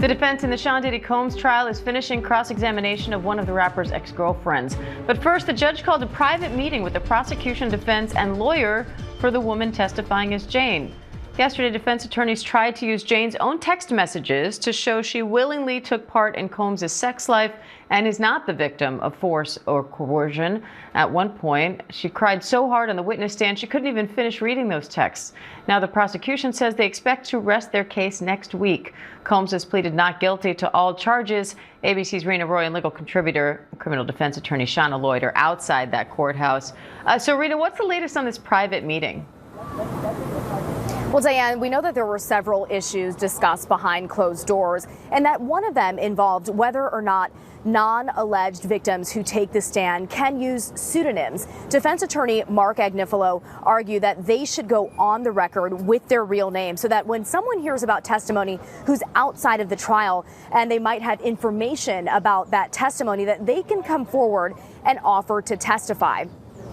The defense in the Sean Diddy Combs trial is finishing cross-examination of one of the rapper's ex-girlfriends. But first, the judge called a private meeting with the prosecution, defense, and lawyer for the woman testifying as Jane. Yesterday, defense attorneys tried to use Jane's own text messages to show she willingly took part in Combs' sex life and is not the victim of force or coercion. At one point, she cried so hard on the witness stand she couldn't even finish reading those texts. Now the prosecution says they expect to rest their case next week. Combs has pleaded not guilty to all charges. ABC's Rena Roy and legal contributor, criminal defense attorney Shauna Lloyd are outside that courthouse. So Rena, what's the latest on this private meeting? Well, Diane, we know that there were several issues discussed behind closed doors, and that one of them involved whether or not non-alleged victims who take the stand can use pseudonyms. Defense attorney Mark Agnifilo argued that they should go on the record with their real name so that when someone hears about testimony who's outside of the trial and they might have information about that testimony, that they can come forward and offer to testify.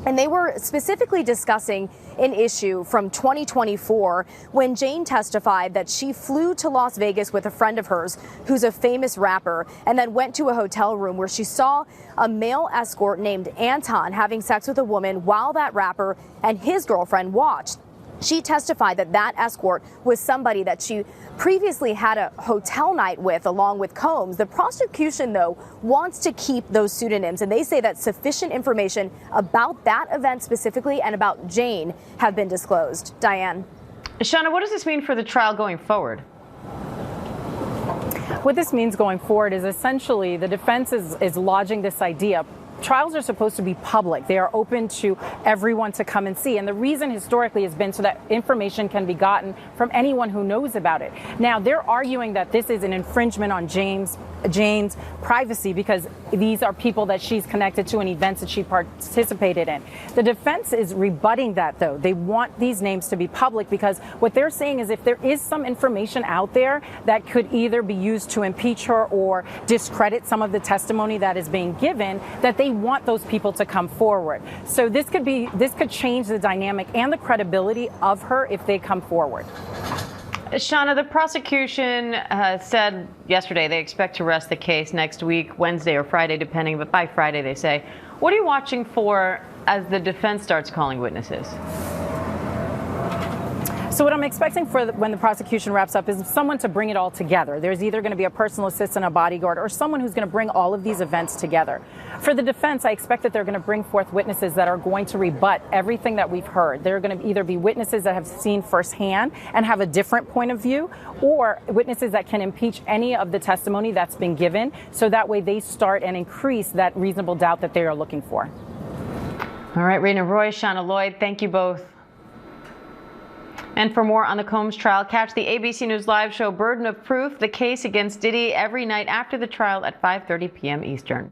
And they were specifically discussing an issue from 2024 when Jane testified that she flew to Las Vegas with a friend of hers who's a famous rapper and then went to a hotel room where she saw a male escort named Anton having sex with a woman while that rapper and his girlfriend watched. She testified that that escort was somebody that she previously had a hotel night with along with Combs. The prosecution, though, wants to keep those pseudonyms, and they say that sufficient information about that event specifically and about Jane have been disclosed. Diane. Shauna, what does this mean for the trial going forward? What this means going forward is essentially the defense is lodging this idea. Trials are supposed to be public. They are open to everyone to come and see. And the reason historically has been so that information can be gotten from anyone who knows about it. Now, they're arguing that this is an infringement on Jane's privacy because these are people that she's connected to and events that she participated in. The defense is rebutting that, though. They want these names to be public because what they're saying is if there is some information out there that could either be used to impeach her or discredit some of the testimony that is being given, that they want those people to come forward. So this could change the dynamic and the credibility of her if they come forward. Shauna, the prosecution said yesterday they expect to rest the case next week, Wednesday or Friday, depending, but by Friday, they say. What are you watching for as the defense starts calling witnesses? So what I'm expecting for when the prosecution wraps up is someone to bring it all together. There's either going to be a personal assistant, a bodyguard, or someone who's going to bring all of these events together. For the defense, I expect that they're going to bring forth witnesses that are going to rebut everything that we've heard. They're going to either be witnesses that have seen firsthand and have a different point of view, or witnesses that can impeach any of the testimony that's been given, so that way they start and increase that reasonable doubt that they are looking for. All right, Rena Roy, Shauna Lloyd, thank you both. And for more on the Combs trial, catch the ABC News Live show Burden of Proof, the case against Diddy, every night after the trial at 5:30 p.m. Eastern.